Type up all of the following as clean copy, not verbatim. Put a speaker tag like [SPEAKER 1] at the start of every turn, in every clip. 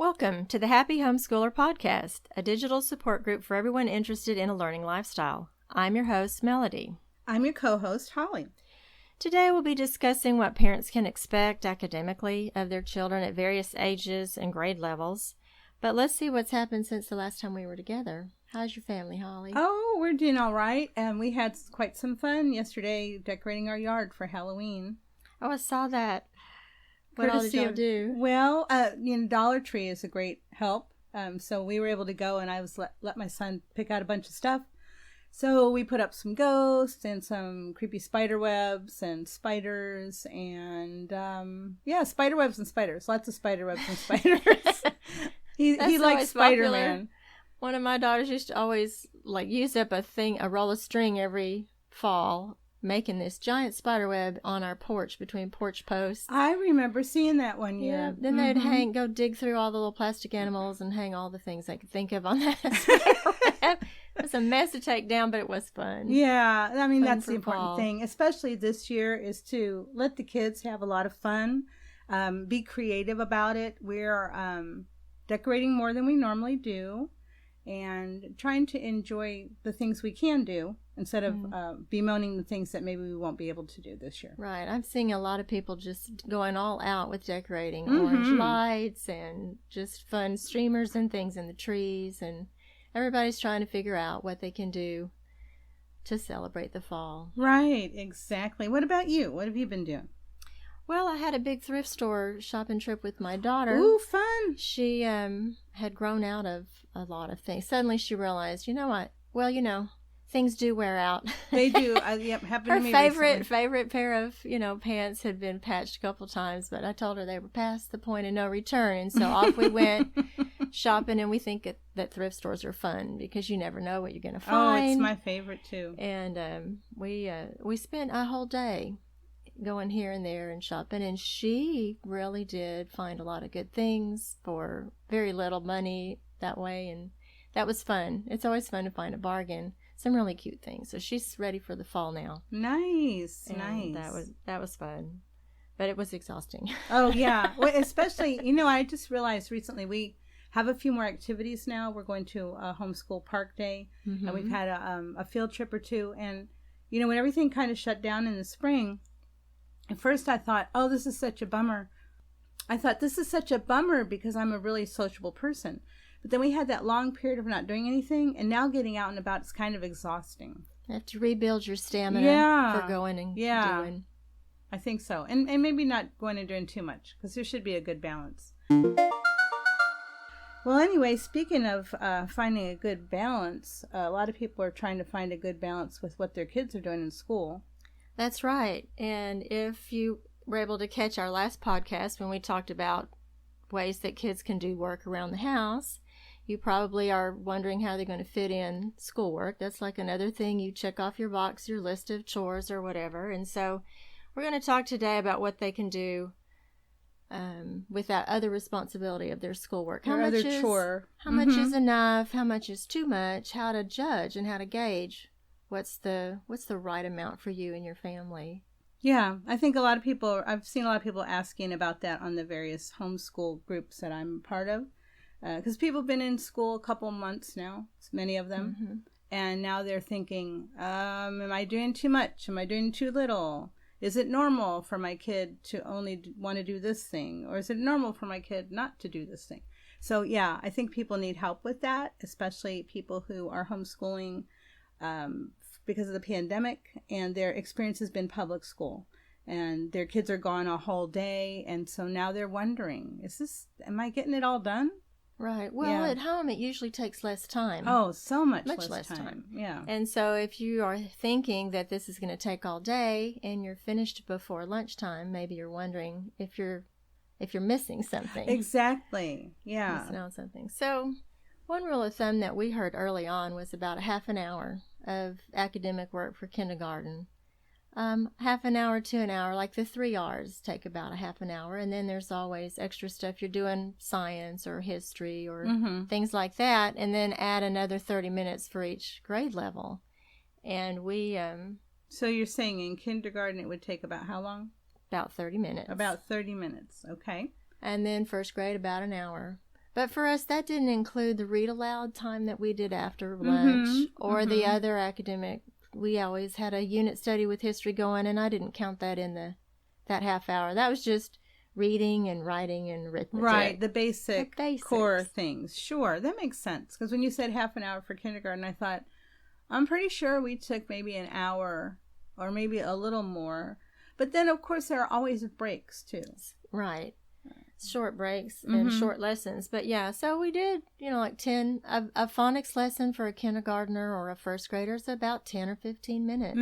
[SPEAKER 1] Welcome to the Happy Homeschooler Podcast, a digital support group for everyone interested in a learning lifestyle. I'm your host, Melody.
[SPEAKER 2] I'm your co-host, Holly.
[SPEAKER 1] Today we'll be discussing what parents can expect academically of their children at various ages and grade levels. But let's see what's happened since the last time we were together. How's your family, Holly?
[SPEAKER 2] Oh, we're doing all right. And we had quite some fun yesterday decorating our yard for Halloween.
[SPEAKER 1] Oh, I saw that. What all did y'all do?
[SPEAKER 2] Well, Dollar Tree is a great help. So we were able to go, and I was let my son pick out a bunch of stuff. So we put up some ghosts and some creepy spider webs and spiders and spider webs and spiders. Lots of spider webs and spiders. he likes Spider-Man.
[SPEAKER 1] One of my daughters used to always use up a roll of string every fall, making this giant spider web on our porch between porch posts.
[SPEAKER 2] I remember seeing that one year.
[SPEAKER 1] Yeah. Then they'd go dig through all the little plastic animals and hang all the things they could think of on that spider web. It was a mess to take down, but it was fun.
[SPEAKER 2] Yeah, I mean,
[SPEAKER 1] Fun
[SPEAKER 2] that's the important
[SPEAKER 1] fall.
[SPEAKER 2] thing, especially this year, is to let the kids have a lot of fun, be creative about it. We're decorating more than we normally do and trying to enjoy the things we can do instead of bemoaning the things that maybe we won't be able to do this year.
[SPEAKER 1] Right. I'm seeing a lot of people just going all out with decorating orange lights and just fun streamers and things in the trees, and everybody's trying to figure out what they can do to celebrate the fall.
[SPEAKER 2] Right, exactly. What about you? What have you been doing?
[SPEAKER 1] Well, I had a big thrift store shopping trip with my daughter.
[SPEAKER 2] Ooh, fun.
[SPEAKER 1] She had grown out of a lot of things. Suddenly she realized, you know what? Well, things do wear out.
[SPEAKER 2] They do. Happened to me
[SPEAKER 1] Her favorite pair of, pants had been patched a couple times, but I told her they were past the point of no return. And so off we went shopping, and we think that thrift stores are fun because you never know what you're going to find.
[SPEAKER 2] Oh, it's my favorite too.
[SPEAKER 1] And we spent a whole day going here and there and shopping, and she really did find a lot of good things for very little money that way, and that was fun. It's always fun to find a bargain. Some really cute things. So she's ready for the fall now.
[SPEAKER 2] Nice.
[SPEAKER 1] That was fun, but it was exhausting.
[SPEAKER 2] Oh yeah, well, especially I just realized recently we have a few more activities now. We're going to a homeschool park day, and we've had a field trip or two. And when everything kind of shut down in the spring, at first I thought, oh, this is such a bummer. Because I'm a really sociable person. But then we had that long period of not doing anything, and now getting out and about is kind of exhausting.
[SPEAKER 1] You have to rebuild your stamina for going and doing.
[SPEAKER 2] I think so. And maybe not going and doing too much, because there should be a good balance. Well, anyway, speaking of finding a good balance, a lot of people are trying to find a good balance with what their kids are doing in school.
[SPEAKER 1] That's right. And if you were able to catch our last podcast when we talked about ways that kids can do work around the house, you probably are wondering how they're going to fit in schoolwork. That's like another thing you check off your box, your list of chores or whatever. And so we're going to talk today about what they can do with that other responsibility of their schoolwork. How much is enough? How much is too much? How to judge and how to gauge what's the right amount for you and your family.
[SPEAKER 2] Yeah, I think I've seen a lot of people asking about that on the various homeschool groups that I'm part of. Because people have been in school a couple months now, many of them. And now they're thinking, am I doing too much? Am I doing too little? Is it normal for my kid to only want to do this thing? Or is it normal for my kid not to do this thing? So yeah, I think people need help with that, especially people who are homeschooling because of the pandemic, and their experience has been public school, and their kids are gone a whole day, and so now they're wondering, am I getting it all done?
[SPEAKER 1] Right. Well, at home it usually takes less time.
[SPEAKER 2] Oh, so much less time. Yeah.
[SPEAKER 1] And so if you are thinking that this is going to take all day and you're finished before lunchtime, maybe you're wondering if you're missing something.
[SPEAKER 2] Exactly. Yeah.
[SPEAKER 1] Missing on something. So one rule of thumb that we heard early on was about a half an hour of academic work for kindergarten. Half an hour to an hour, like the 3 R's take about a half an hour. And then there's always extra stuff you're doing, science or history or things like that. And then add another 30 minutes for each grade level. And we...
[SPEAKER 2] So you're saying in kindergarten it would take about how long?
[SPEAKER 1] About 30 minutes.
[SPEAKER 2] About 30 minutes, okay.
[SPEAKER 1] And then first grade about an hour. But for us, that didn't include the read aloud time that we did after lunch or the other academic. We always had a unit study with history going, and I didn't count that in that half hour. That was just reading and writing and arithmetic.
[SPEAKER 2] Right, the basic core things. Sure, that makes sense. Because when you said half an hour for kindergarten, I thought, I'm pretty sure we took maybe an hour or maybe a little more. But then, of course, there are always breaks, too.
[SPEAKER 1] Right. Short breaks and short lessons. But yeah, so we did, like 10, a phonics lesson for a kindergartner or a first grader is about 10 or 15 minutes.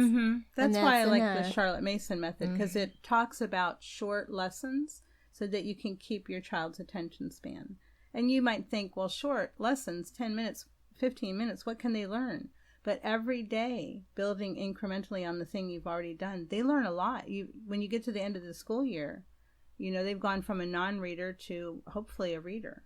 [SPEAKER 2] That's why I like the Charlotte Mason method, because it talks about short lessons so that you can keep your child's attention span. And you might think, well, short lessons, 10 minutes, 15 minutes, what can they learn? But every day, building incrementally on the thing you've already done, they learn a lot. When you get to the end of the school year, they've gone from a non-reader to hopefully a reader.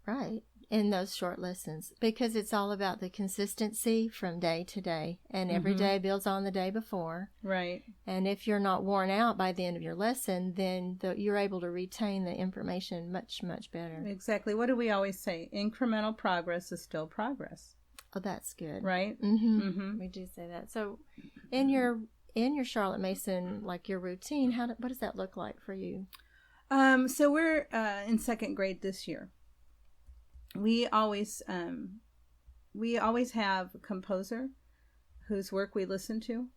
[SPEAKER 1] Right. In those short lessons. Because it's all about the consistency from day to day. And every day builds on the day before.
[SPEAKER 2] Right.
[SPEAKER 1] And if you're not worn out by the end of your lesson, then you're able to retain the information much, much better.
[SPEAKER 2] Exactly. What do we always say? Incremental progress is still progress.
[SPEAKER 1] Oh, that's good.
[SPEAKER 2] Right?
[SPEAKER 1] We do say that. So in your Charlotte Mason, like your routine, what does that look like for you?
[SPEAKER 2] So we're in second grade this year. We always have a composer whose work we listen to,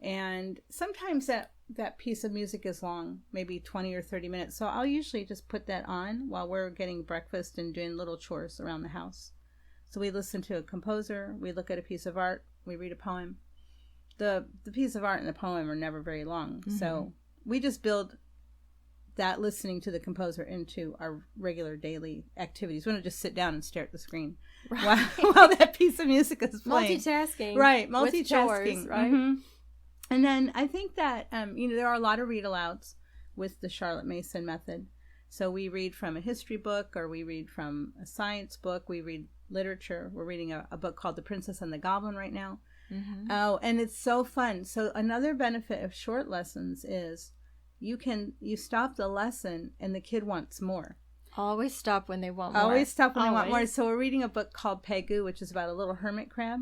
[SPEAKER 2] and sometimes that piece of music is long, maybe 20 or 30 minutes. So I'll usually just put that on while we're getting breakfast and doing little chores around the house. So we listen to a composer, we look at a piece of art, we read a poem. The piece of art and the poem are never very long, so we just build that listening to the composer into our regular daily activities. We don't just sit down and stare at the screen while that piece of music is playing.
[SPEAKER 1] Multitasking.
[SPEAKER 2] Right, multitasking.
[SPEAKER 1] With chores, right?
[SPEAKER 2] And then I think that, there are a lot of read-alouds with the Charlotte Mason method. So we read from a history book, or we read from a science book. We read literature. We're reading a book called The Princess and the Goblin right now. Oh, and it's so fun. So another benefit of short lessons is you stop the lesson and the kid wants more.
[SPEAKER 1] Always stop when they want more.
[SPEAKER 2] Always stop when they want more. So we're reading a book called Pegu, which is about a little hermit crab.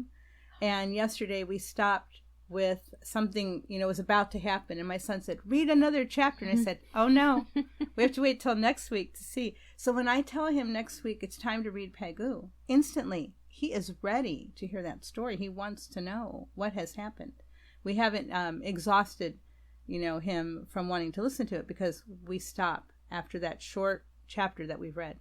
[SPEAKER 2] And yesterday we stopped with something, was about to happen. And my son said, read another chapter. And I said, oh no, we have to wait till next week to see. So when I tell him next week it's time to read Pegu, instantly he is ready to hear that story. He wants to know what has happened. We haven't exhausted him from wanting to listen to it, because we stop after that short chapter that we've read.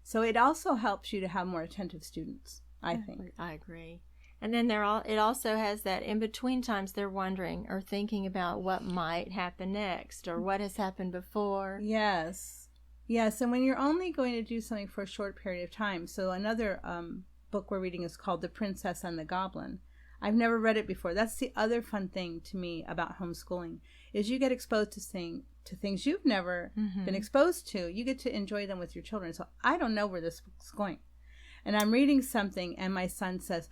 [SPEAKER 2] So it also helps you to have more attentive students, I think.
[SPEAKER 1] I agree. And then it also has that in between times they're wondering or thinking about what might happen next or what has happened before.
[SPEAKER 2] Yes. And when you're only going to do something for a short period of time. So another book we're reading is called The Princess and the Goblin. I've never read it before. That's the other fun thing to me about homeschooling, is you get exposed to things you've never been exposed to. You get to enjoy them with your children. So I don't know where this book's going. And I'm reading something and my son says,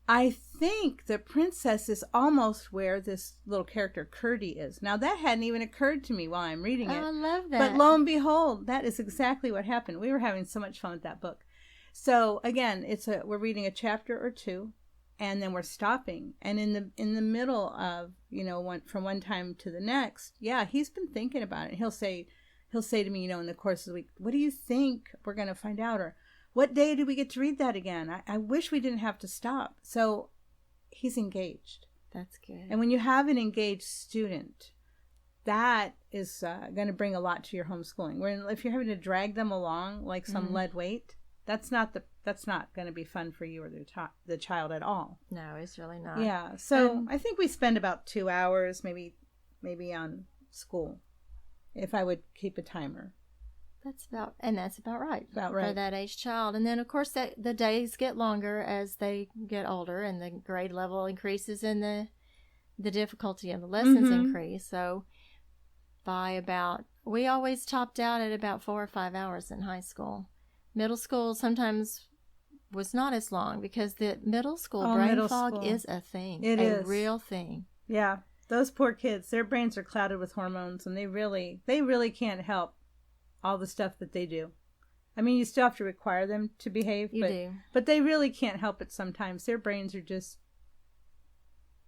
[SPEAKER 2] I think the princess is almost where this little character Curdy is. Now that hadn't even occurred to me while I'm reading it.
[SPEAKER 1] I love that.
[SPEAKER 2] But lo and behold, that is exactly what happened. We were having so much fun with that book. So again, we're reading a chapter or two. And then we're stopping, and in the middle of from one time to the next, he's been thinking about it. He'll say to me, in the course of the week, what do you think we're going to find out, or what day did we get to read that again? I wish we didn't have to stop. So he's engaged.
[SPEAKER 1] That's good.
[SPEAKER 2] And when you have an engaged student, that is going to bring a lot to your homeschooling. Where if you're having to drag them along like some lead weight, that's not going to be fun for you or the child at all.
[SPEAKER 1] No, it's really not.
[SPEAKER 2] Yeah. So I think we spend about 2 hours maybe on school, if I would keep a timer.
[SPEAKER 1] That's about right.
[SPEAKER 2] About right.
[SPEAKER 1] For that age child. And then, of course, the days get longer as they get older and the grade level increases and the difficulty of the lessons increase. So we always topped out at about 4 or 5 hours in high school. Middle school sometimes was not as long because the middle school brain fog is a thing.
[SPEAKER 2] It is.
[SPEAKER 1] A real thing.
[SPEAKER 2] Yeah. Those poor kids, their brains are clouded with hormones and they really can't help all the stuff that they do. I mean, you still have to require them to behave.
[SPEAKER 1] You do.
[SPEAKER 2] But they really can't help it sometimes. Their brains are just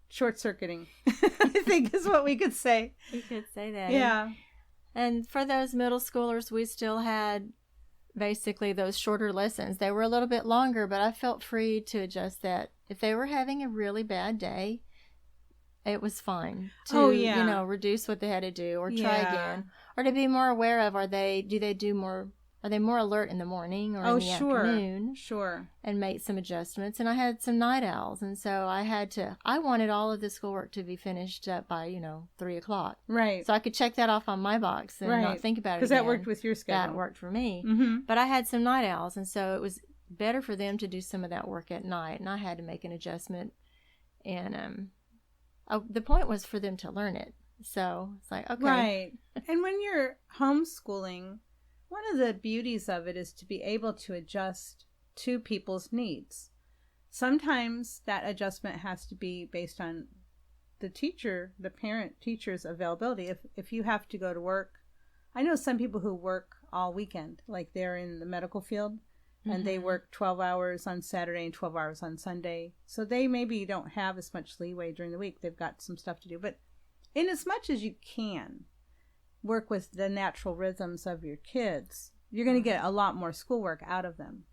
[SPEAKER 2] short-circuiting, I think is what we could say.
[SPEAKER 1] You could say that.
[SPEAKER 2] Yeah.
[SPEAKER 1] And for those middle schoolers, we still had basically those shorter lessons. They were a little bit longer, but I felt free to adjust that. If they were having a really bad day, it was fine to, reduce what they had to do or try again. Or to be more aware of, are they more alert in the morning or in the afternoon?
[SPEAKER 2] Sure.
[SPEAKER 1] And make some adjustments. And I had some night owls, and so I wanted all of the schoolwork to be finished up by, 3 o'clock.
[SPEAKER 2] Right.
[SPEAKER 1] So I could check that off on my box and not think about it
[SPEAKER 2] because that worked with your schedule.
[SPEAKER 1] That worked for me.
[SPEAKER 2] Mm-hmm.
[SPEAKER 1] But I had some night owls, and so it was better for them to do some of that work at night, and I had to make an adjustment. And the point was for them to learn it. So it's like, okay.
[SPEAKER 2] Right. And when you're homeschooling, one of the beauties of it is to be able to adjust to people's needs. Sometimes that adjustment has to be based on the parent-teacher's availability. If you have to go to work, I know some people who work all weekend, like they're in the medical field, and they work 12 hours on Saturday and 12 hours on Sunday. So they maybe don't have as much leeway during the week. They've got some stuff to do. But in as much as you can work with the natural rhythms of your kids, you're going to get a lot more schoolwork out of them.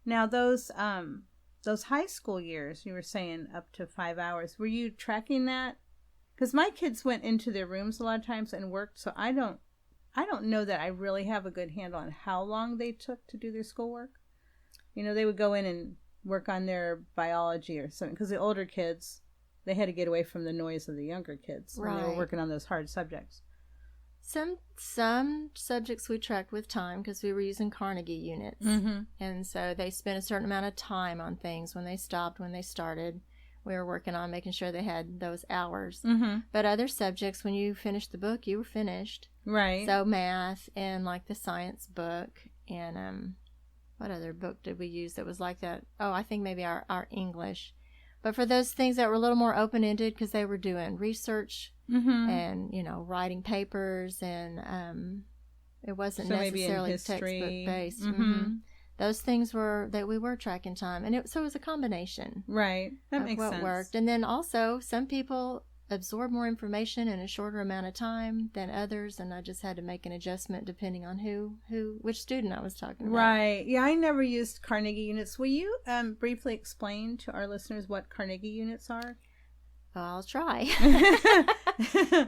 [SPEAKER 2] Now, those high school years, you were saying up to 5 hours, were you tracking that? Because my kids went into their rooms a lot of times and worked, so I don't know that I really have a good handle on how long they took to do their schoolwork. They would go in and work on their biology or something, because the older kids, they had to get away from the noise of the younger kids when they were working on those hard subjects.
[SPEAKER 1] Some subjects we tracked with time because we were using Carnegie units. And so they spent a certain amount of time on things. When they stopped, when they started, we were working on making sure they had those hours. But other subjects, when you finished the book, you were finished.
[SPEAKER 2] Right.
[SPEAKER 1] So math and like the science book and what other book did we use that was like that? Oh, I think maybe our English. But for those things that were a little more open-ended, because they were doing research and, writing papers, and it wasn't necessarily textbook-based. Those things that we were tracking time. And so it was a combination.
[SPEAKER 2] Right. That makes sense.
[SPEAKER 1] Worked. And then also, some people absorb more information in a shorter amount of time than others, and I just had to make an adjustment depending on which student I was talking about.
[SPEAKER 2] Right. Yeah, I never used Carnegie units. Will you briefly explain to our listeners what Carnegie units are?
[SPEAKER 1] I'll try.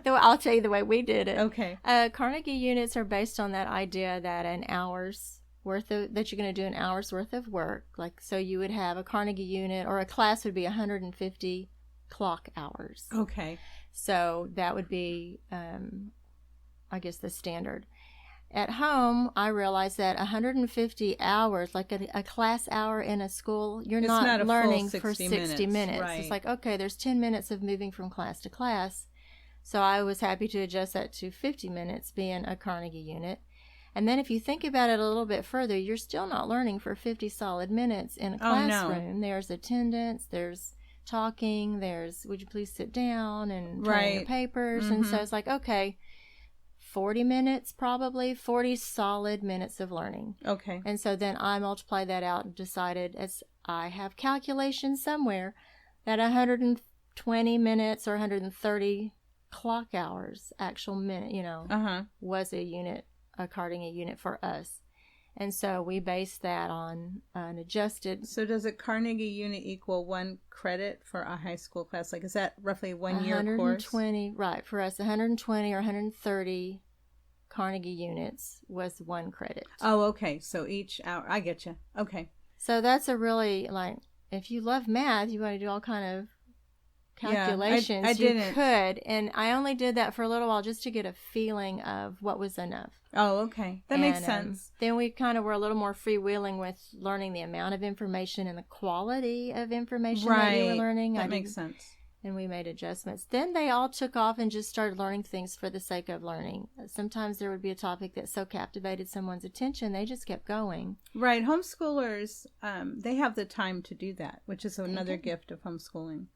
[SPEAKER 1] I'll tell you the way we did it.
[SPEAKER 2] Okay.
[SPEAKER 1] Carnegie units are based on that idea that that you're going to do an hour's worth of work. Like, so you would have a Carnegie unit, or a class would be 150 clock hours.
[SPEAKER 2] Okay.
[SPEAKER 1] So that would be, I guess, the standard. At home, I realized that 150 hours, like a class hour in a school, you're not learning for 60 minutes.
[SPEAKER 2] Right.
[SPEAKER 1] It's like, okay, there's 10 minutes of moving from class to class. So I was happy to adjust that to 50 minutes being a Carnegie unit. And then if you think about it a little bit further, you're still not learning for 50 solid minutes in a classroom. Oh, no. There's attendance, there's talking, there's would you please sit down and turn in your papers. And so it's like, okay, 40 minutes, probably 40 solid minutes of learning.
[SPEAKER 2] Okay. And
[SPEAKER 1] so then I multiplied that out and decided, as I have calculations somewhere, that 120 minutes or 130 clock hours, actual minute, was a Carnegie unit for us. And so we based that on an adjusted. So
[SPEAKER 2] does a Carnegie unit equal 1 credit for a high school class? Like, is that roughly a 1 year course?
[SPEAKER 1] 120, right. For us, 120 or 130 Carnegie units was 1 credit.
[SPEAKER 2] Oh, okay. So each hour, I get you. Okay.
[SPEAKER 1] So that's a really, like, if you love math, you want to do all kind of calculations.
[SPEAKER 2] I didn't.
[SPEAKER 1] You could. And I only did that for a little while just to get a feeling of what was enough.
[SPEAKER 2] Oh, okay. That makes sense.
[SPEAKER 1] Then we kind of were a little more freewheeling with learning the amount of information and the quality of information that you were learning.
[SPEAKER 2] That makes sense.
[SPEAKER 1] And we made adjustments. Then they all took off and just started learning things for the sake of learning. Sometimes there would be a topic that so captivated someone's attention, they just kept going.
[SPEAKER 2] Right. Homeschoolers, they have the time to do that, which is another gift of homeschooling.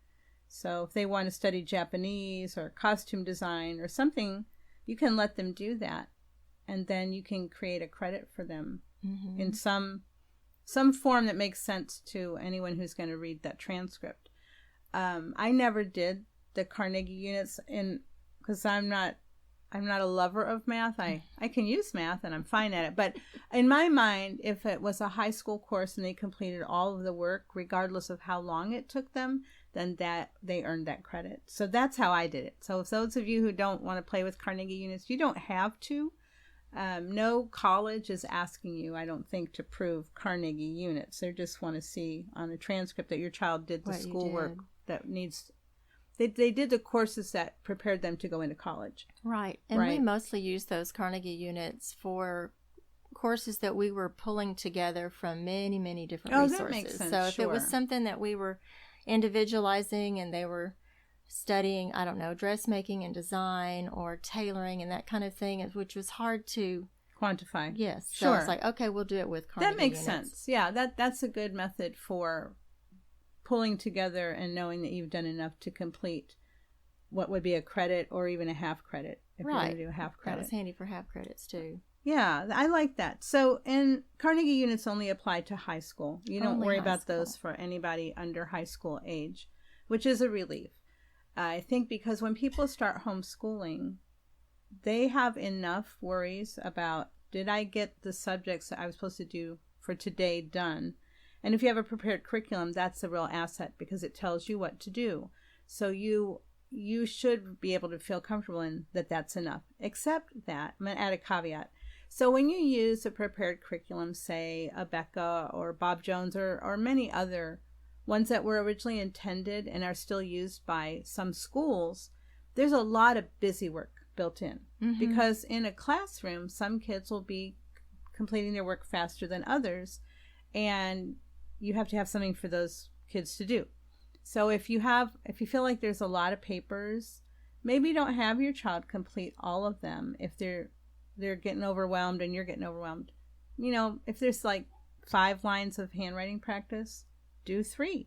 [SPEAKER 2] So if they want to study Japanese or costume design or something, you can let them do that. And then you can create a credit for them in some form that makes sense to anyone who's going to read that transcript. I never did the Carnegie units because I'm not a lover of math. I can use math and I'm fine at it. But in my mind, if it was a high school course and they completed all of the work, regardless of how long it took them, then that they earned that credit. So that's how I did it. So if those of you who don't want to play with Carnegie units, you don't have to. No college is asking you, I don't think, to prove Carnegie units. They just want to see on a transcript that your child did the schoolwork that needs. They did the courses that prepared them to go into college.
[SPEAKER 1] Right. And we mostly use those Carnegie units for courses that we were pulling together from many, many different resources. That makes sense. So if it was something that we were individualizing and they were studying, I don't know, dressmaking and design or tailoring and that kind of thing, which was hard to
[SPEAKER 2] quantify.
[SPEAKER 1] Yes. So it's like, okay, we'll do it with Carnegie
[SPEAKER 2] That makes
[SPEAKER 1] units.
[SPEAKER 2] sense. Yeah, that's a good method for pulling together and knowing that you've done enough to complete what would be a credit or even a half credit if you're going to do a half credit.
[SPEAKER 1] That was handy for half credits too.
[SPEAKER 2] Yeah, I like that. So, and Carnegie units only apply to high school. You don't worry about those for anybody under high school age, which is a relief. I think because when people start homeschooling, they have enough worries about, did I get the subjects that I was supposed to do for today done? And if you have a prepared curriculum, that's a real asset because it tells you what to do. So you should be able to feel comfortable in that that's enough. Except that, I'm going to add a caveat. So when you use a prepared curriculum, say a Becca or Bob Jones or many other ones that were originally intended and are still used by some schools, there's a lot of busy work built in. Because in a classroom, some kids will be completing their work faster than others, and you have to have something for those kids to do. So if you feel like there's a lot of papers, maybe don't have your child complete all of them if they're getting overwhelmed and you're getting overwhelmed. You know, if there's like 5 lines of handwriting practice, do 3.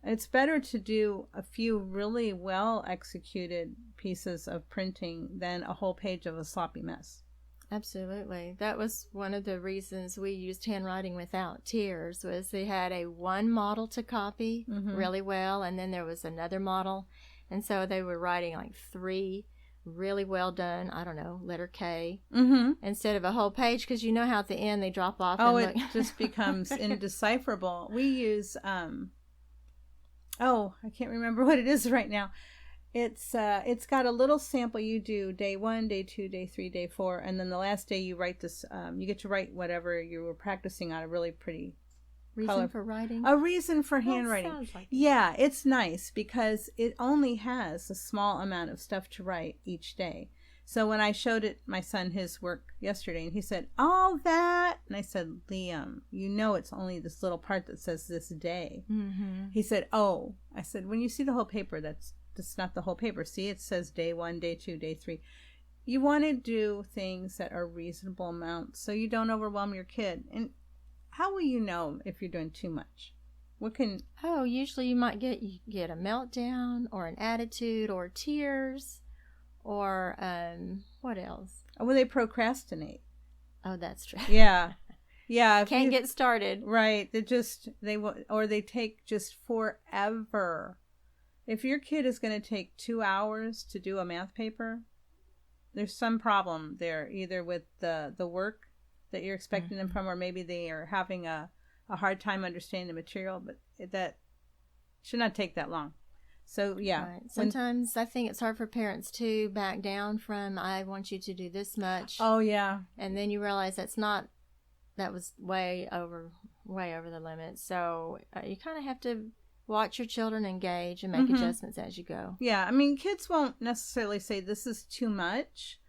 [SPEAKER 2] It's better to do a few really well executed pieces of printing than a whole page of a sloppy mess.
[SPEAKER 1] Absolutely. That was one of the reasons we used handwriting without tears, was they had one model to copy really well, and then there was another model, and so they were writing like 3 really well done, I don't know, letter K, instead of a whole page, because you know how at the end they drop off.
[SPEAKER 2] It just becomes indecipherable. We use, I can't remember what it is right now. It's got a little sample. You do day 1, day 2, day 3, day 4, and then the last day you write this. You get to write whatever you were practicing on a really pretty
[SPEAKER 1] reason for writing.
[SPEAKER 2] A reason for handwriting. Sounds like yeah, it's nice because it only has a small amount of stuff to write each day. So when I showed my son his work yesterday, and he said, "All that," and I said, "Liam, you know it's only this little part that says this day." He said, "Oh," I said, "When you see the whole paper, that's not the whole paper. See, it says day 1, day 2, day 3. You want to do things that are reasonable amounts so you don't overwhelm your kid. And how will you know if you're doing too much?
[SPEAKER 1] Usually you might get a meltdown or an attitude or tears or what else?
[SPEAKER 2] Will they procrastinate?
[SPEAKER 1] Oh, that's true.
[SPEAKER 2] Yeah. Yeah.
[SPEAKER 1] Can't get started.
[SPEAKER 2] Right. They take just forever. If your kid is going to take 2 hours to do a math paper, there's some problem there, either with the work that you're expecting them from, or maybe they are having a hard time understanding the material, but that should not take that long. So, yeah.
[SPEAKER 1] Right. Sometimes I think it's hard for parents to back down from, I want you to do this much.
[SPEAKER 2] Oh, yeah.
[SPEAKER 1] And then you realize that was way over the limit. So you kind of have to watch your children engage and make adjustments as you go.
[SPEAKER 2] Yeah, I mean, kids won't necessarily say this is too much,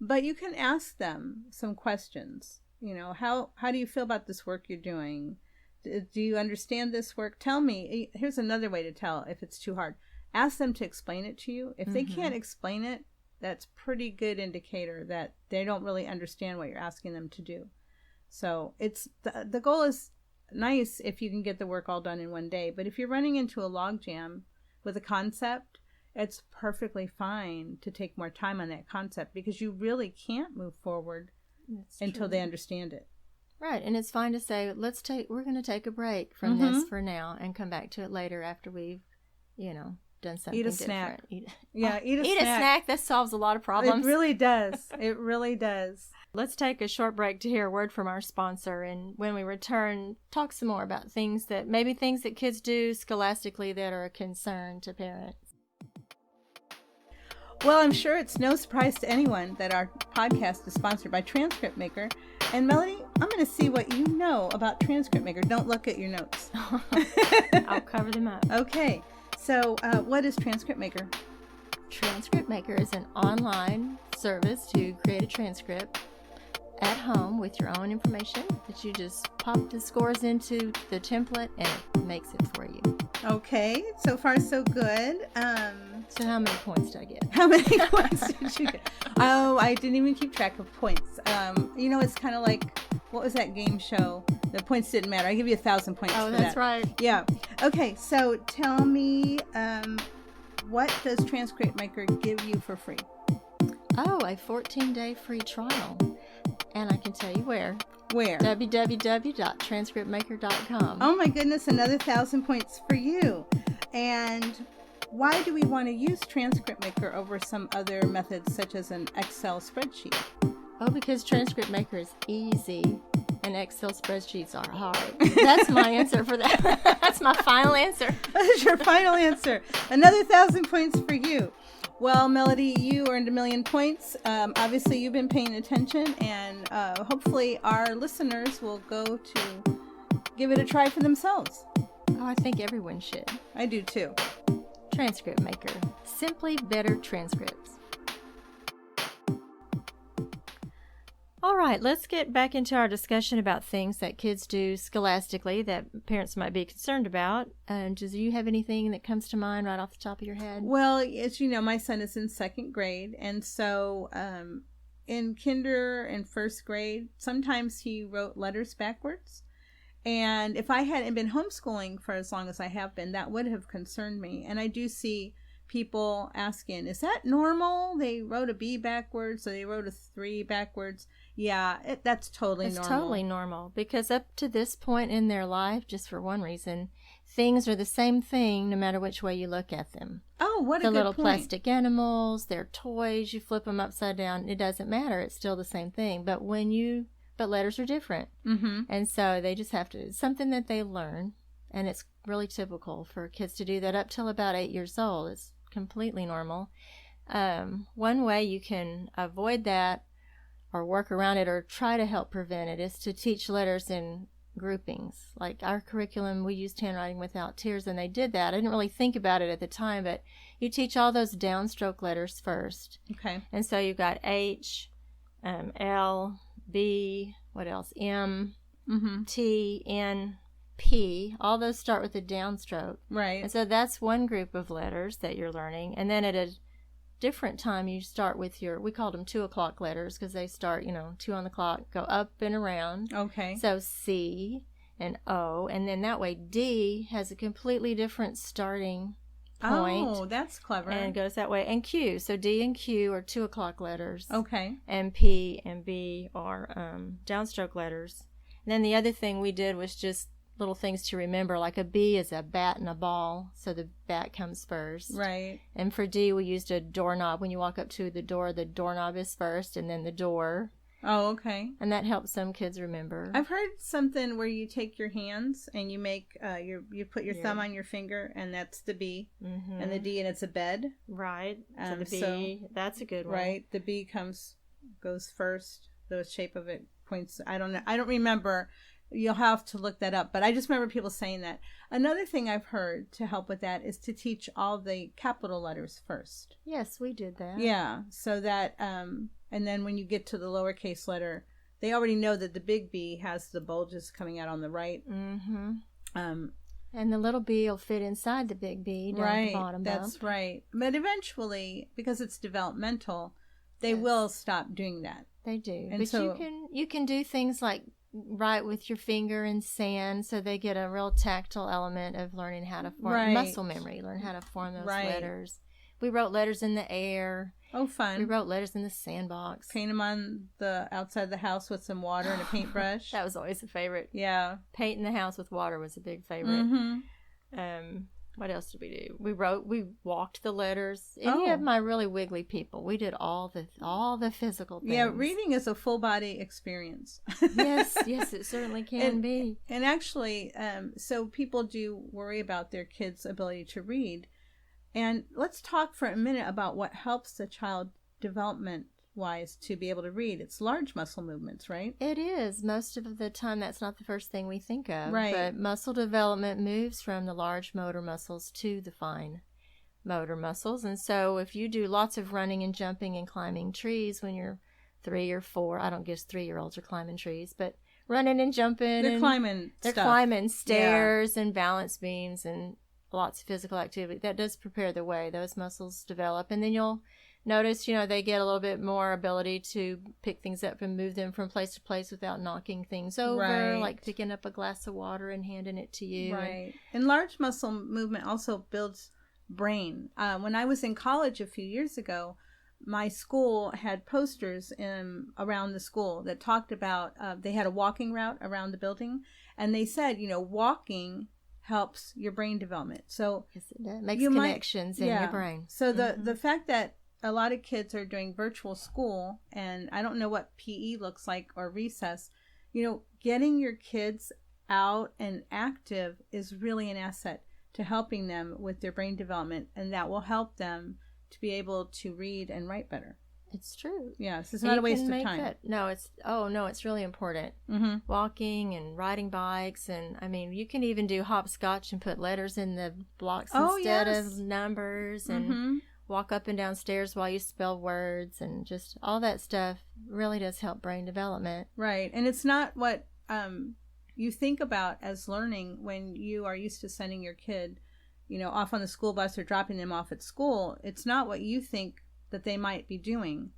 [SPEAKER 2] but you can ask them some questions. You know, how do you feel about this work you're doing? Do you understand this work? Tell me. Here's another way to tell if it's too hard. Ask them to explain it to you. If they can't explain it, that's pretty good indicator that they don't really understand what you're asking them to do. So it's the goal is nice if you can get the work all done in one day, but if you're running into a logjam with a concept, it's perfectly fine to take more time on that concept because you really can't move forward until they understand it.
[SPEAKER 1] Right, and it's fine to say, we're going to take a break from this for now and come back to it later after we've, done something
[SPEAKER 2] Eat a
[SPEAKER 1] different.
[SPEAKER 2] snack.
[SPEAKER 1] Eat
[SPEAKER 2] a snack.
[SPEAKER 1] A snack. That solves a lot of problems.
[SPEAKER 2] It really does. It really does.
[SPEAKER 1] Let's take a short break to hear a word from our sponsor, and when we return, talk some more about things that kids do scholastically that are a concern to parents.
[SPEAKER 2] Well, I'm sure it's no surprise to anyone that our podcast is sponsored by Transcript Maker. And Melody, I'm going to see what you know about Transcript Maker. Don't look at your notes.
[SPEAKER 1] I'll cover them up.
[SPEAKER 2] Okay. So what is Transcript Maker?
[SPEAKER 1] Transcript Maker is an online service to create a transcript at home with your own information that you just pop the scores into the template and it makes it for you.
[SPEAKER 2] Okay. So far, so good.
[SPEAKER 1] So how many points did I get?
[SPEAKER 2] How many points did you get? Oh, I didn't even keep track of points. It's kind of like, what was that game show? The points didn't matter. I give you 1,000 points for that.
[SPEAKER 1] Oh, that's right.
[SPEAKER 2] Yeah. Okay, so tell me, what does Transcript Maker give you for free?
[SPEAKER 1] Oh, a 14-day free trial. And I can tell you where.
[SPEAKER 2] Where?
[SPEAKER 1] www.transcriptmaker.com.
[SPEAKER 2] Oh my goodness, another 1,000 points for you. And why do we want to use Transcript Maker over some other methods such as an Excel spreadsheet?
[SPEAKER 1] Oh, because Transcript Maker is easy and Excel spreadsheets are hard. That's my answer for that. That's my final answer.
[SPEAKER 2] That's your final answer. Another 1,000 points for you. Well, Melody, you earned 1,000,000 points. Obviously, you've been paying attention, and hopefully our listeners will go to give it a try for themselves.
[SPEAKER 1] Oh, I think everyone should.
[SPEAKER 2] I do too.
[SPEAKER 1] Transcript Maker. Simply better transcripts. All right, let's get back into our discussion about things that kids do scholastically that parents might be concerned about. Do you have anything that comes to mind right off the top of your head?
[SPEAKER 2] Well, as you know, my son is in 2nd grade, and so in kinder and 1st grade, sometimes he wrote letters backwards. And if I hadn't been homeschooling for as long as I have been, that would have concerned me. And I do see people asking, is that normal? They wrote a B backwards, or they wrote a 3 backwards. Yeah, that's totally normal.
[SPEAKER 1] It's totally normal, because up to this point in their life, just for one reason, things are the same thing no matter which way you look at them.
[SPEAKER 2] Oh, what a good point.
[SPEAKER 1] The little plastic animals, their toys, you flip them upside down, it doesn't matter. It's still the same thing. But letters are different. Mm-hmm. And so they just have to, it's something that they learn, and it's really typical for kids to do that up till about 8 years old. It's completely normal. One way you can avoid that or work around it or try to help prevent it is to teach letters in groupings. Like our curriculum, we used Handwriting Without Tears, and they did that. I didn't really think about it at the time, but you teach all those downstroke letters first. Okay. And so you've got H, L, B, what else? M, T, N, P. All those start with a downstroke. Right. And so that's one group of letters that you're learning. And then at a different time, you start with we called them 2 o'clock letters because they start, 2 on the clock, go up and around. Okay. So C and O. And then that way D has a completely different starting point. Oh, that's clever. And it goes that way. And Q. So D and Q are 2 o'clock letters. Okay. And P and B are downstroke letters. And then the other thing we did was just little things to remember, like a B is a bat and a ball, so the bat comes first. Right. And for D, we used a doorknob. When you walk up to the doorknob is first, and then the door. Oh, okay. And that helps some kids remember. I've heard something where you take your hands and you make you put your thumb on your finger, and that's the B, and the D, and it's a bed. Right. So the B, that's a good one. Right. The B goes first. The shape of it points. I don't know. I don't remember. You'll have to look that up, but I just remember people saying that. Another thing I've heard to help with that is to teach all the capital letters first. Yes, we did that. Yeah, so that, and then when you get to the lowercase letter, they already know that the big B has the bulges coming out on the right. Mm-hmm. And the little B will fit inside the big B down at the bottom. That's right. But eventually, because it's developmental, they will stop doing that. They do. And but so, you can do things like write with your finger in sand, so they get a real tactile element of learning how to form muscle memory, learn how to form those letters. We wrote letters in the air.
[SPEAKER 2] Oh, fun.
[SPEAKER 1] We wrote letters in the sandbox.
[SPEAKER 2] Paint them on the outside of the house with some water and a paintbrush.
[SPEAKER 1] That was always a favorite.
[SPEAKER 2] Yeah.
[SPEAKER 1] Painting the house with water was a big favorite. What else did we do? We walked the letters. Any of my really wiggly people, we did all the physical things.
[SPEAKER 2] Yeah, reading is a full body experience.
[SPEAKER 1] yes, it certainly can be.
[SPEAKER 2] And actually, so people do worry about their kids' ability to read. And let's talk for a minute about what helps the child development-wise to be able to read. It's large muscle movements, right?
[SPEAKER 1] It is. Most of the time, that's not the first thing we think of.
[SPEAKER 2] Right.
[SPEAKER 1] But muscle development moves from the large motor muscles to the fine motor muscles. And so if you do lots of running and jumping and climbing trees when you're 3 or 4, I don't guess 3-year-olds are climbing trees, but running and jumping.
[SPEAKER 2] They're
[SPEAKER 1] climbing stairs and balance beams and lots of physical activity. That does prepare the way. Those muscles develop. And then you'll notice, they get a little bit more ability to pick things up and move them from place to place without knocking things over, like picking up a glass of water and handing it to you.
[SPEAKER 2] Right. And large muscle movement also builds brain. When I was in college a few years ago, my school had posters around the school that talked about, they had a walking route around the building, and they said, walking helps your brain development. So
[SPEAKER 1] yes, it does. Makes connections in your brain.
[SPEAKER 2] So the fact that a lot of kids are doing virtual school, and I don't know what PE looks like or recess, getting your kids out and active is really an asset to helping them with their brain development, and that will help them to be able to read and write better.
[SPEAKER 1] It's true.
[SPEAKER 2] Yes, it's not a waste of time.
[SPEAKER 1] No, it's really important. Walking and riding bikes, and you can even do hopscotch and put letters in the blocks instead of numbers, and walk up and down stairs while you spell words, and just all that stuff really does help brain development.
[SPEAKER 2] Right, and it's not what you think about as learning when you are used to sending your kid, off on the school bus or dropping them off at school. It's not what you think that they might be doing,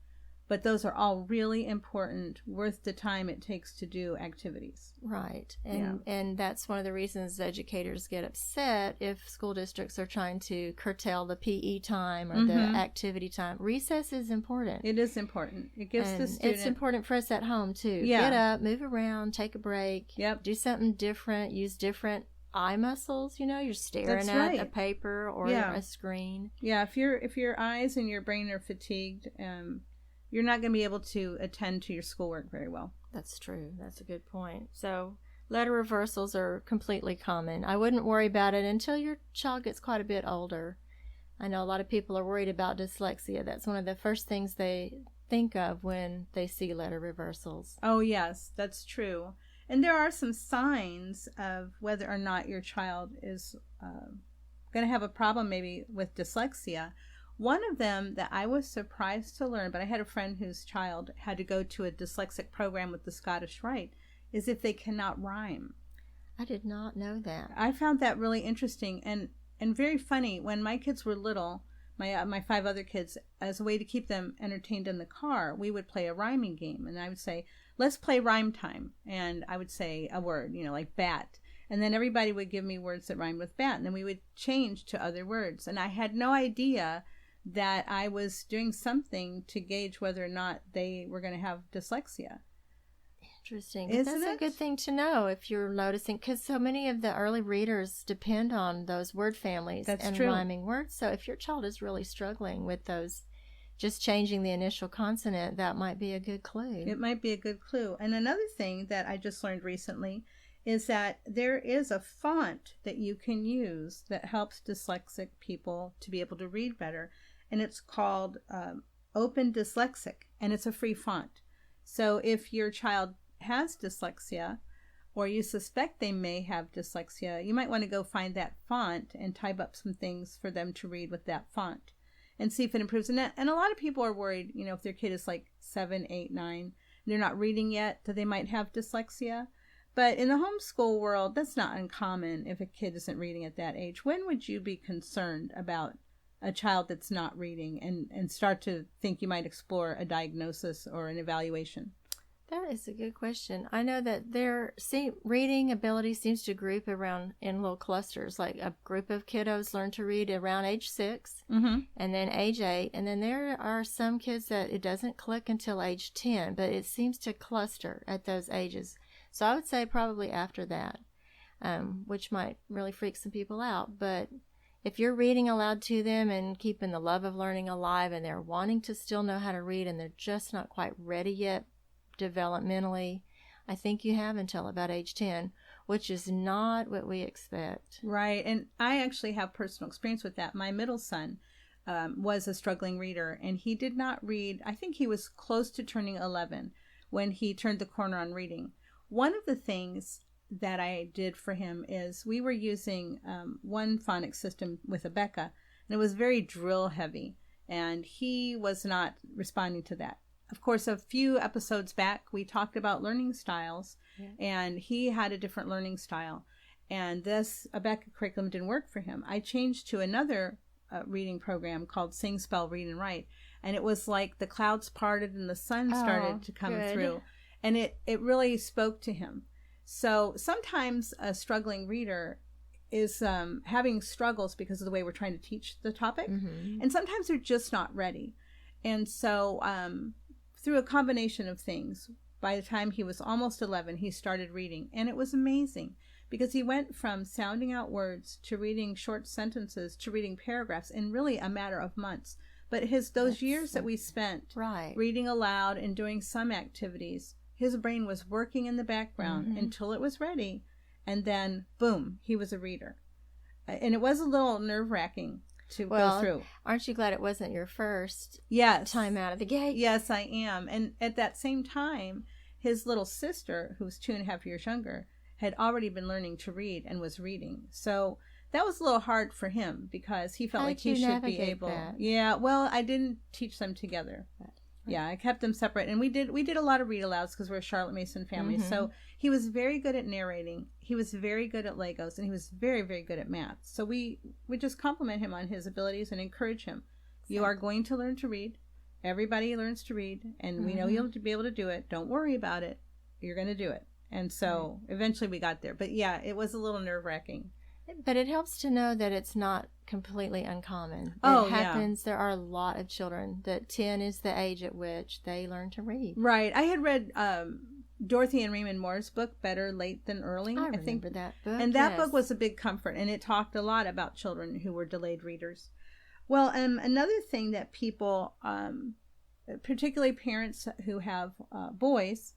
[SPEAKER 2] but those are all really important, worth the time it takes to do activities.
[SPEAKER 1] Right. And that's one of the reasons educators get upset if school districts are trying to curtail the PE time or the activity time. Recess is important.
[SPEAKER 2] It is important. It gives the student...
[SPEAKER 1] It's important for us at home too.
[SPEAKER 2] Yeah.
[SPEAKER 1] Get up, move around, take a break.
[SPEAKER 2] Yep.
[SPEAKER 1] Do something different, use different eye muscles. You're staring at a paper or a screen. Yeah,
[SPEAKER 2] if your eyes and your brain are fatigued, you're not going to be able to attend to your schoolwork very well.
[SPEAKER 1] That's true. That's a good point. So letter reversals are completely common. I wouldn't worry about it until your child gets quite a bit older. I know a lot of people are worried about dyslexia. That's one of the first things they think of when they see letter reversals.
[SPEAKER 2] Oh, yes, that's true. And there are some signs of whether or not your child is going to have a problem maybe with dyslexia. One of them that I was surprised to learn, but I had a friend whose child had to go to a dyslexic program with the Scottish Rite, is if they cannot rhyme.
[SPEAKER 1] I did not know that.
[SPEAKER 2] I found that really interesting and very funny. When my kids were little, my 5 other kids, as a way to keep them entertained in the car, we would play a rhyming game. And I would say, let's play rhyme time. And I would say a word, like bat. And then everybody would give me words that rhymed with bat. And then we would change to other words. And I had no idea that I was doing something to gauge whether or not they were going to have dyslexia.
[SPEAKER 1] Interesting. That's a good thing to know if you're noticing, because so many of the early readers depend on those word families and rhyming words. So if your child is really struggling with those, just changing the initial consonant, that might be a good clue.
[SPEAKER 2] It might be a good clue. And another thing that I just learned recently is that there is a font that you can use that helps dyslexic people to be able to read better. And it's called Open Dyslexic, and it's a free font. So if your child has dyslexia, or you suspect they may have dyslexia, you might want to go find that font and type up some things for them to read with that font and see if it improves. And a lot of people are worried, if their kid is like 7, 8, 9, and they're not reading yet, that they might have dyslexia. But in the homeschool world, that's not uncommon if a kid isn't reading at that age. When would you be concerned about a child that's not reading and start to think you might explore a diagnosis or an evaluation?
[SPEAKER 1] That is a good question. I know that reading ability seems to group around in little clusters. Like a group of kiddos learn to read around age 6, and then age 8, and then there are some kids that it doesn't click until age 10, but it seems to cluster at those ages. So I would say probably after that, which might really freak some people out. But if you're reading aloud to them and keeping the love of learning alive, and they're wanting to still know how to read and they're just not quite ready yet developmentally, I think you have until about age 10, which is not what we expect.
[SPEAKER 2] Right. And I actually have personal experience with that. My middle son was a struggling reader, and he did not read. I think he was close to turning 11 when he turned the corner on reading. One of the things that I did for him is we were using one phonics system with Urbach, and it was very drill heavy, and he was not responding to that. Of course, a few episodes back, we talked about learning styles, and he had a different learning style, and this Urbach curriculum didn't work for him. I changed to another reading program called Sing, Spell, Read, and Write, and it was like the clouds parted and the sun started to come through, and it really spoke to him. So sometimes a struggling reader is having struggles because of the way we're trying to teach the topic, and sometimes they're just not ready. And so through a combination of things, by the time he was almost 11, he started reading, and it was amazing because he went from sounding out words to reading short sentences to reading paragraphs in really a matter of months. But those years that we spent reading aloud and doing some activities, his brain was working in the background until it was ready, and then boom, he was a reader. And it was a little nerve-wracking to go through.
[SPEAKER 1] Aren't you glad it wasn't your first time out of the gate?
[SPEAKER 2] Yes, I am. And at that same time, his little sister, who was 2.5 years younger, had already been learning to read and was reading. So that was a little hard for him because he felt like he should be able. Yeah, well, I didn't teach them together. Yeah, I kept them separate, and we did a lot of read alouds because we're a Charlotte Mason family. So he was very good at narrating. He was very good at Legos, and he was very, very good at math. So we just compliment him on his abilities and encourage him. You are going to learn to read. Everybody learns to read, and we know you'll be able to do it. Don't worry about it. You're going to do it. And so eventually we got there. But yeah, it was a little nerve-wracking.
[SPEAKER 1] But it helps to know that it's not completely uncommon. It happens. There are a lot of children that 10 is the age at which they learn to read.
[SPEAKER 2] Right. I had read Dorothy and Raymond Moore's book, Better Late Than Early.
[SPEAKER 1] I remember that book.
[SPEAKER 2] And that book was a big comfort, and it talked a lot about children who were delayed readers. Well, another thing that people, particularly parents who have boys,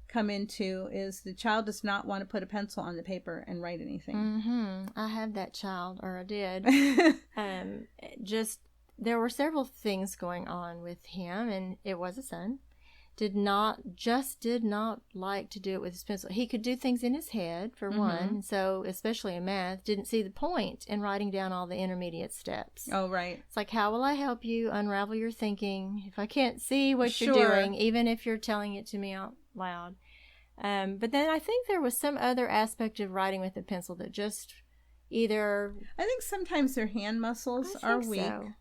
[SPEAKER 2] come into is the child does not want to put a pencil on the paper and write anything.
[SPEAKER 1] I have that child, or I did. There were several things going on with him, and it was a son. Did not like to do it with his pencil. He could do things in his head, for one, so especially in math, didn't see the point in writing down all the intermediate steps.
[SPEAKER 2] Oh, right.
[SPEAKER 1] It's like, how will I help you unravel your thinking if I can't see what you're doing, even if you're telling it to me out loud? But then I think there was some other aspect of writing with a pencil that just either...
[SPEAKER 2] I think sometimes their hand muscles are weak. So.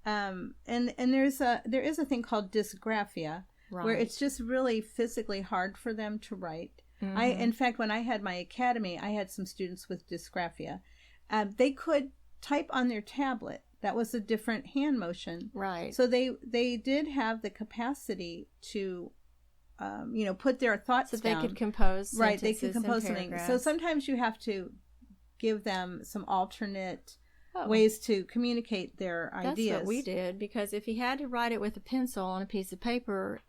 [SPEAKER 2] And there is a thing called dysgraphia, where it's just really physically hard for them to write. In fact, when I had my academy, I had some students with dysgraphia. They could type on their tablet. That was a different hand motion.
[SPEAKER 1] Right.
[SPEAKER 2] So they did have the capacity to, put their thoughts down.
[SPEAKER 1] So they could compose.
[SPEAKER 2] Right. They could compose something. So sometimes you have to give them some alternate ways to communicate their ideas.
[SPEAKER 1] That's what we did, because if he had to write it with a pencil on a piece of paper,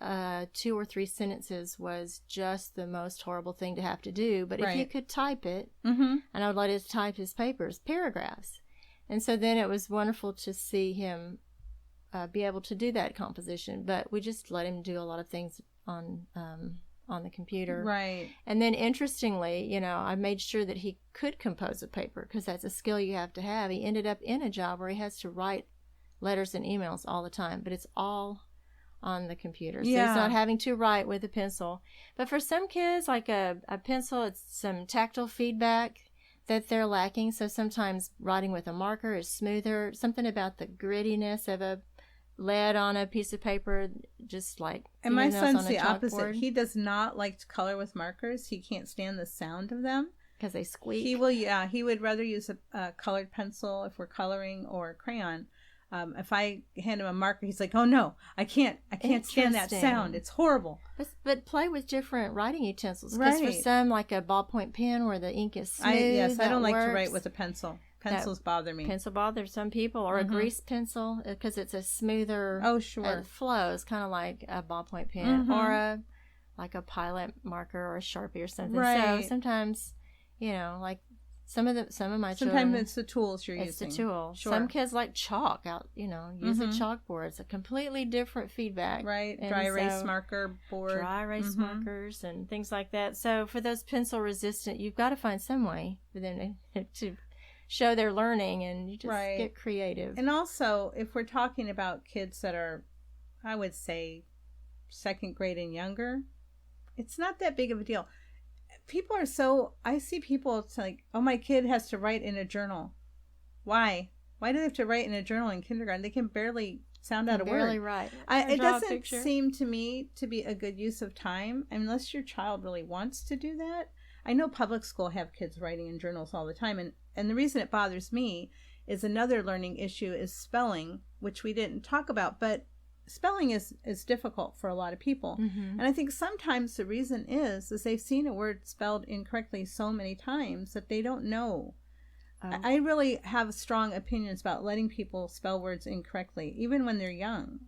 [SPEAKER 1] 2 or 3 sentences was just the most horrible thing to have to do. But if he could type it, and I would let him type his paragraphs. And so then it was wonderful to see him be able to do that composition. But we just let him do a lot of things on the computer.
[SPEAKER 2] Right.
[SPEAKER 1] And then interestingly, I made sure that he could compose a paper, because that's a skill you have to have. He ended up in a job where he has to write letters and emails all the time, but it's all on the computer. So he's not having to write with a pencil. But for some kids, like a pencil, it's some tactile feedback that they're lacking. So sometimes writing with a marker is smoother. Something about the grittiness of a lead on a piece of paper, just like
[SPEAKER 2] and my
[SPEAKER 1] fingernails
[SPEAKER 2] son's
[SPEAKER 1] on a
[SPEAKER 2] the opposite.
[SPEAKER 1] chalkboard.
[SPEAKER 2] He does not like to color with markers. He can't stand the sound of them
[SPEAKER 1] because they squeak.
[SPEAKER 2] He would rather use a colored pencil if we're coloring, or a crayon. If I hand him a marker, he's like, "Oh no, I can't stand that sound. It's horrible."
[SPEAKER 1] But play with different writing utensils, because for some, like a ballpoint pen where the ink is smooth,
[SPEAKER 2] I don't like to write with a pencil. Pencils bother me.
[SPEAKER 1] Pencil bothers some people, or a grease pencil, because it's a smoother flow. It's kind of like a ballpoint pen, or a Pilot marker or a Sharpie or something.
[SPEAKER 2] Right.
[SPEAKER 1] So sometimes, like some of my children.
[SPEAKER 2] Sometimes it's the tools you're using.
[SPEAKER 1] It's the tool.
[SPEAKER 2] Sure.
[SPEAKER 1] Some kids like chalk out. Use a chalkboard. It's a completely different feedback.
[SPEAKER 2] Right. Dry erase marker board.
[SPEAKER 1] Dry erase markers and things like that. So for those pencil resistant, you've got to find some way for them to show their learning, and you just get creative.
[SPEAKER 2] And also, if we're talking about kids that are, I would say, 2nd grade and younger, it's not that big of a deal. I see people, it's like, oh, my kid has to write in a journal. Why? Why do they have to write in a journal in kindergarten? They can barely sound out a word.
[SPEAKER 1] Barely write.
[SPEAKER 2] It doesn't seem to me to be a good use of time, unless your child really wants to do that. I know public school have kids writing in journals all the time, and the reason it bothers me is another learning issue is spelling, which we didn't talk about, but spelling is difficult for a lot of people. And I think sometimes the reason is they've seen a word spelled incorrectly so many times that they don't know. I really have strong opinions about letting people spell words incorrectly, even when they're young.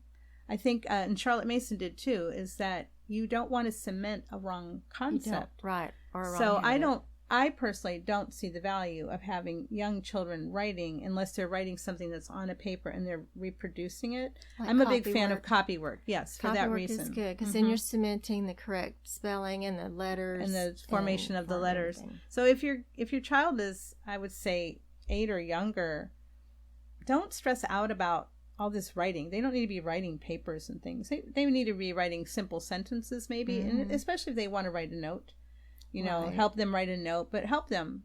[SPEAKER 2] I think, and Charlotte Mason did too, is that you don't want to cement a wrong concept.
[SPEAKER 1] Right. Or a wrong
[SPEAKER 2] so
[SPEAKER 1] habit.
[SPEAKER 2] I personally don't see the value of having young children writing unless they're writing something that's on a paper and they're reproducing it.
[SPEAKER 1] Like
[SPEAKER 2] I'm a big fan of copy work. Yes, for that reason.
[SPEAKER 1] Copy work is good, because then you're cementing the correct spelling and the letters
[SPEAKER 2] and the formation of the letters. So if your child is, I would say, 8 or younger, don't stress out about all this writing. They don't need to be writing papers and things. They need to be writing simple sentences maybe, and especially if they want to write a note. Help them write a note, but help them.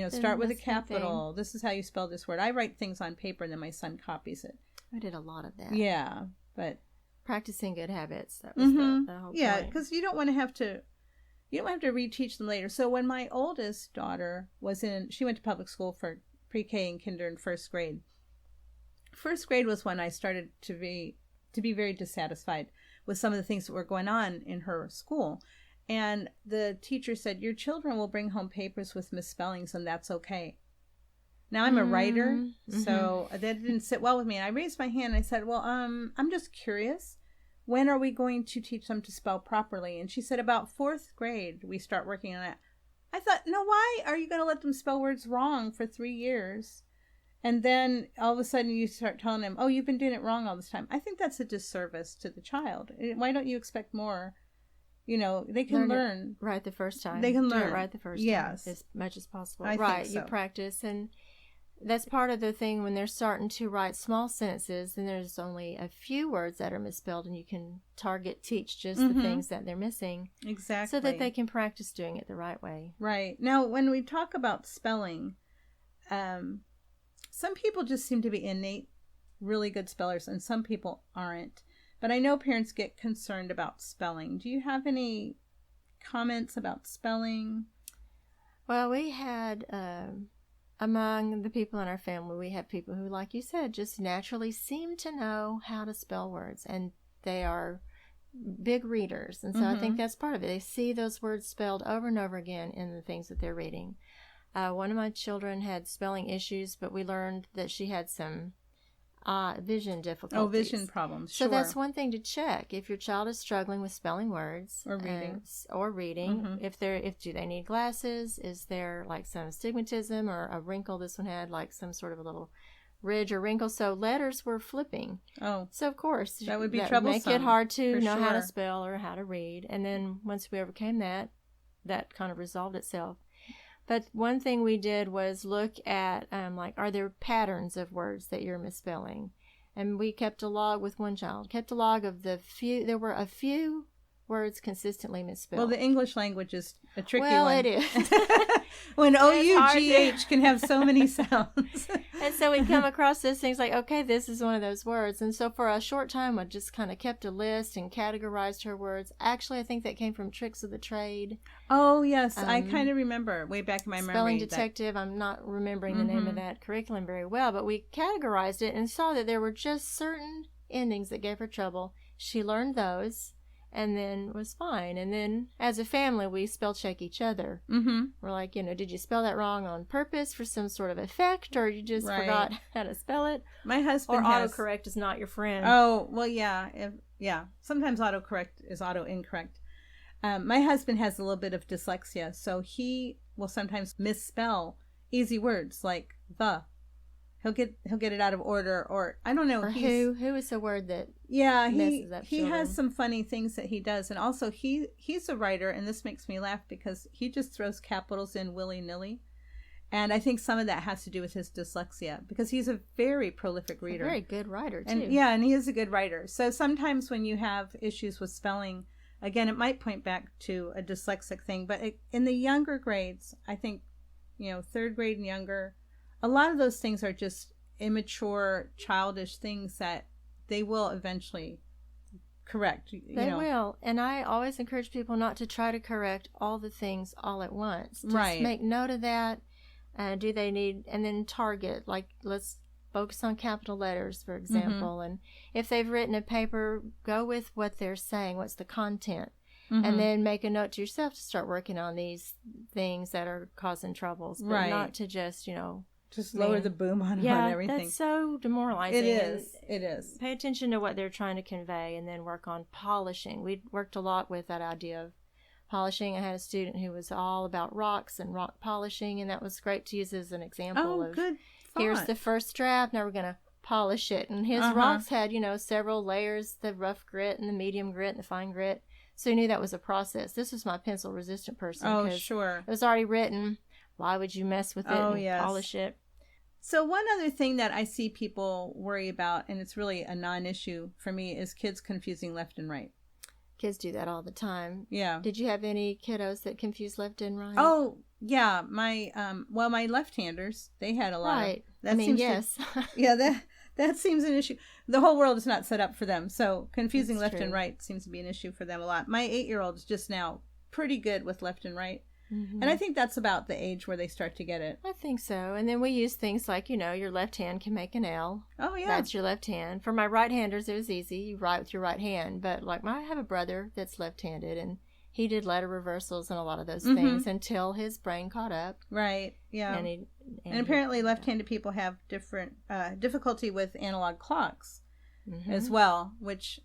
[SPEAKER 2] Start with a capital. This is how you spell this word. I write things on paper, and then my son copies it.
[SPEAKER 1] I did a lot of that.
[SPEAKER 2] Yeah, but
[SPEAKER 1] practicing good habits. That was the whole point.
[SPEAKER 2] Yeah, because you don't want to have to reteach them later. So when my oldest daughter she went to public school for pre-K and kinder and 1st grade. 1st grade was when I started to be very dissatisfied with some of the things that were going on in her school. And the teacher said, your children will bring home papers with misspellings, and that's okay. Now, I'm a writer, so that didn't sit well with me. And I raised my hand and I said, well, I'm just curious. When are we going to teach them to spell properly? And she said, about 4th grade, we start working on it. I thought, no, why are you going to let them spell words wrong for 3 years? And then all of a sudden you start telling them, oh, you've been doing it wrong all this time. I think that's a disservice to the child. Why don't you expect more? They can learn
[SPEAKER 1] right the first time.
[SPEAKER 2] They can learn.
[SPEAKER 1] Do it right the first time, as much as possible.
[SPEAKER 2] I think so.
[SPEAKER 1] You practice, and that's part of the thing. When they're starting to write small sentences, then there's only a few words that are misspelled, and you can teach just the things that they're missing.
[SPEAKER 2] Exactly.
[SPEAKER 1] So that they can practice doing it the right way.
[SPEAKER 2] Right. Now, when we talk about spelling, some people just seem to be innate, really good spellers, and some people aren't. But I know parents get concerned about spelling. Do you have any comments about spelling?
[SPEAKER 1] Well, we had, among the people in our family, we have people who, like you said, just naturally seem to know how to spell words. And they are big readers. And so I think that's part of it. They see those words spelled over and over again in the things that they're reading. One of my children had spelling issues, but we learned that she had some vision difficulties.
[SPEAKER 2] Oh, vision problems. Sure.
[SPEAKER 1] So that's one thing to check. If your child is struggling with spelling words
[SPEAKER 2] or reading,
[SPEAKER 1] if do they need glasses? Is there like some astigmatism or a wrinkle? This one had like some sort of a little ridge or wrinkle. So letters were flipping.
[SPEAKER 2] Oh,
[SPEAKER 1] so of course
[SPEAKER 2] that would be troublesome.
[SPEAKER 1] Make it hard to know how to spell or how to read. And then once we overcame that kind of resolved itself. But one thing we did was look at, are there patterns of words that you're misspelling? And we kept a log with one child, kept a log of there were a few words consistently misspelled.
[SPEAKER 2] Well, the English language is a tricky
[SPEAKER 1] well,
[SPEAKER 2] one.
[SPEAKER 1] It is.
[SPEAKER 2] When O-U-G-H can have so many sounds.
[SPEAKER 1] And so we come across those things like, okay, this is one of those words. And so for a short time, I just kind of kept a list and categorized her words. Actually, I think that came from Tricks of the Trade.
[SPEAKER 2] Oh, yes. I kind of remember way back in my memory.
[SPEAKER 1] Spelling Detective. I'm not remembering the name of that curriculum very well, but we categorized it and saw that there were just certain endings that gave her trouble. She learned those and then was fine. And then as a family, we spell check each other. We're like, did you spell that wrong on purpose for some sort of effect, or you just forgot how to spell it?
[SPEAKER 2] My husband
[SPEAKER 1] autocorrect is not your friend.
[SPEAKER 2] Oh, well, yeah. Sometimes autocorrect is auto-incorrect. My husband has a little bit of dyslexia, so he will sometimes misspell easy words like the. He'll get it out of order, or I don't know.
[SPEAKER 1] Or who is a word that messes up
[SPEAKER 2] he
[SPEAKER 1] children.
[SPEAKER 2] has some funny things that he does, and also he's a writer, and this makes me laugh because he just throws capitals in willy-nilly, and I think some of that has to do with his dyslexia because he's a very prolific reader,
[SPEAKER 1] a very good writer too.
[SPEAKER 2] And he is a good writer. So sometimes when you have issues with spelling, again, it might point back to a dyslexic thing, but in the younger grades, I think, 3rd grade and younger. A lot of those things are just immature, childish things that they will eventually correct.
[SPEAKER 1] They will. And I always encourage people not to try to correct all the things all at once. Just make note of that. Do they need, and then target, like let's focus on capital letters, for example. And if they've written a paper, go with what they're saying, what's the content. And then make a note to yourself to start working on these things that are causing troubles. But not to just,
[SPEAKER 2] just lower the boom on everything.
[SPEAKER 1] That's so demoralizing.
[SPEAKER 2] It is.
[SPEAKER 1] Pay attention to what they're trying to convey and then work on polishing. We worked a lot with that idea of polishing. I had a student who was all about rocks and rock polishing, and that was great to use as an example of
[SPEAKER 2] good thought.
[SPEAKER 1] Here's the first draft, now we're going to polish it. And his rocks had, several layers, the rough grit and the medium grit and the fine grit. So he knew that was a process. This was my pencil resistant person.
[SPEAKER 2] Oh, sure.
[SPEAKER 1] It was already written. Why would you mess with it and polish it?
[SPEAKER 2] So one other thing that I see people worry about, and it's really a non-issue for me, is kids confusing left and right.
[SPEAKER 1] Kids do that all the time.
[SPEAKER 2] Yeah.
[SPEAKER 1] Did you have any kiddos that confuse left and right?
[SPEAKER 2] Oh, yeah. My my left-handers, they had a lot.
[SPEAKER 1] Right.
[SPEAKER 2] Yes. That seems an issue. The whole world is not set up for them, so confusing left and right seems to be an issue for them a lot. My 8-year-old is just now pretty good with left and right. And I think that's about the age where they start to get it.
[SPEAKER 1] I think so. And then we use things like, your left hand can make an L.
[SPEAKER 2] Oh, yeah.
[SPEAKER 1] That's your left hand. For my right-handers, it was easy. You write with your right hand. But, I have a brother that's left-handed, and he did letter reversals and a lot of those things until his brain caught up.
[SPEAKER 2] Right, yeah. And apparently left-handed people have different difficulty with analog clocks as well, which...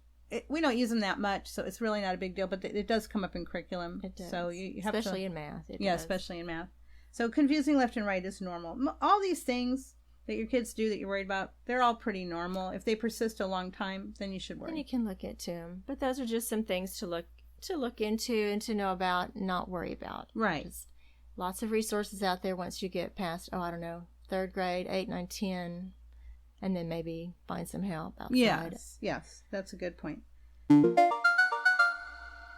[SPEAKER 2] we don't use them that much, so it's really not a big deal, but it does come up in curriculum.
[SPEAKER 1] It does.
[SPEAKER 2] So you have
[SPEAKER 1] especially in math.
[SPEAKER 2] Especially in math. So confusing left and right is normal. All these things that your kids do that you're worried about, they're all pretty normal. If they persist a long time, then you should worry.
[SPEAKER 1] Then you can look into them. But those are just some things to look into and to know about, not worry about.
[SPEAKER 2] Right.
[SPEAKER 1] Just lots of resources out there once you get past, 3rd grade, 8, 9, 10. And then maybe find some help outside.
[SPEAKER 2] Yes, that's a good point.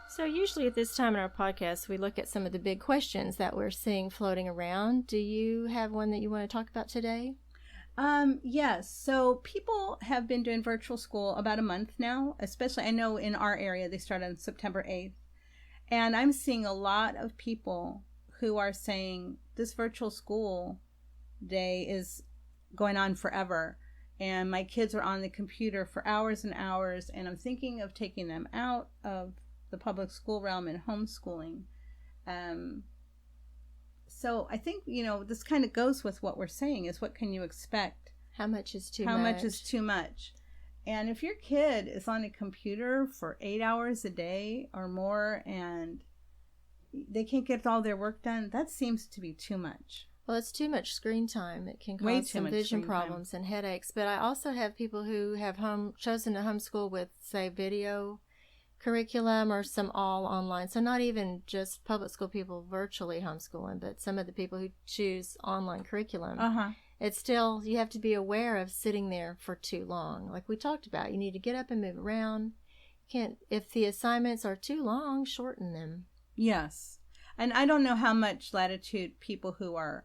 [SPEAKER 1] So usually at this time in our podcast, we look at some of the big questions that we're seeing floating around. Do you have one that you want to talk about today?
[SPEAKER 2] Yes. So people have been doing virtual school about a month now, especially I know in our area they started on September 8th. And I'm seeing a lot of people who are saying this virtual school day is going on forever. And my kids are on the computer for hours and hours, and I'm thinking of taking them out of the public school realm and homeschooling. So I think, this kind of goes with what we're saying is what can you expect?
[SPEAKER 1] How much is too much?
[SPEAKER 2] How much is too much? And if your kid is on a computer for 8 hours a day or more and they can't get all their work done, that seems to be too much.
[SPEAKER 1] Well, it's too much screen time. It can cause some vision problems and headaches. But I also have people who have chosen to homeschool with, say, video curriculum or some all online. So not even just public school people virtually homeschooling, but some of the people who choose online curriculum. It's still, you have to be aware of sitting there for too long. Like we talked about, you need to get up and move around. If the assignments are too long, shorten them.
[SPEAKER 2] Yes. And I don't know how much latitude people who are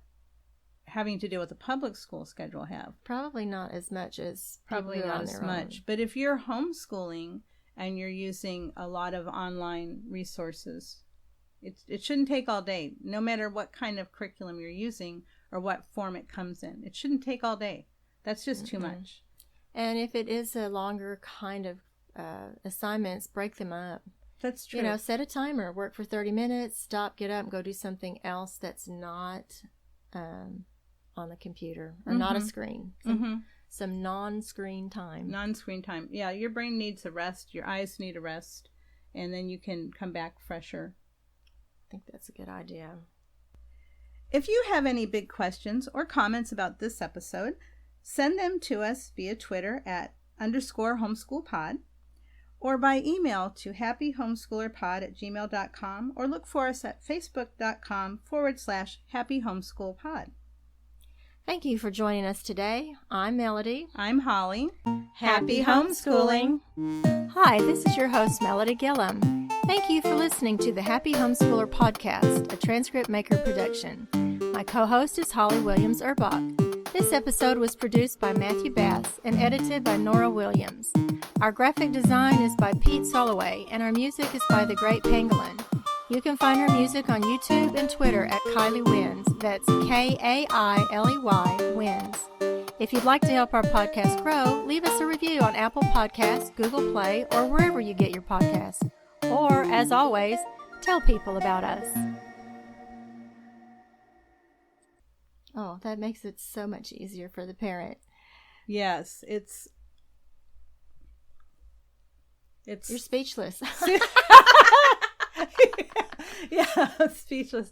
[SPEAKER 2] having to deal with the public school schedule have.
[SPEAKER 1] Probably not as much as
[SPEAKER 2] Probably
[SPEAKER 1] people who are
[SPEAKER 2] not
[SPEAKER 1] on
[SPEAKER 2] as
[SPEAKER 1] their
[SPEAKER 2] much.
[SPEAKER 1] own.
[SPEAKER 2] But if you're homeschooling and you're using a lot of online resources, it shouldn't take all day, no matter what kind of curriculum you're using or what form it comes in. It shouldn't take all day. That's just too much.
[SPEAKER 1] And if it is a longer kind of assignments, break them up.
[SPEAKER 2] That's true.
[SPEAKER 1] You know, set a timer, work for 30 minutes, stop, get up, and go do something else that's not on the computer or not a screen. Some non-screen time.
[SPEAKER 2] Non-screen time. Yeah, your brain needs a rest. Your eyes need a rest. And then you can come back fresher.
[SPEAKER 1] I think that's a good idea.
[SPEAKER 2] If you have any big questions or comments about this episode, send them to us via Twitter at _homeschoolpod or by email to happyhomeschoolerpod@gmail.com or look for us at facebook.com/happyhomeschoolpod.
[SPEAKER 1] Thank you for joining us today. I'm Melody.
[SPEAKER 2] I'm Holly.
[SPEAKER 1] Happy homeschooling. Hi, this is your host, Melody Gillum. Thank you for listening to the Happy Homeschooler Podcast, a Transcript Maker Production. My co-host is Holly Williams Urbach. This episode was produced by Matthew Bass and edited by Norah Williams. Our graphic design is by Pete Soloway, and our music is by the Great Pangolin. You can find her music on YouTube and Twitter at Kylie Wins. That's Kailey Wins. If you'd like to help our podcast grow, leave us a review on Apple Podcasts, Google Play, or wherever you get your podcasts. Or, as always, tell people about us. Oh, that makes it so much easier for the parent.
[SPEAKER 2] Yes, it's
[SPEAKER 1] You're speechless.
[SPEAKER 2] Yeah, speechless.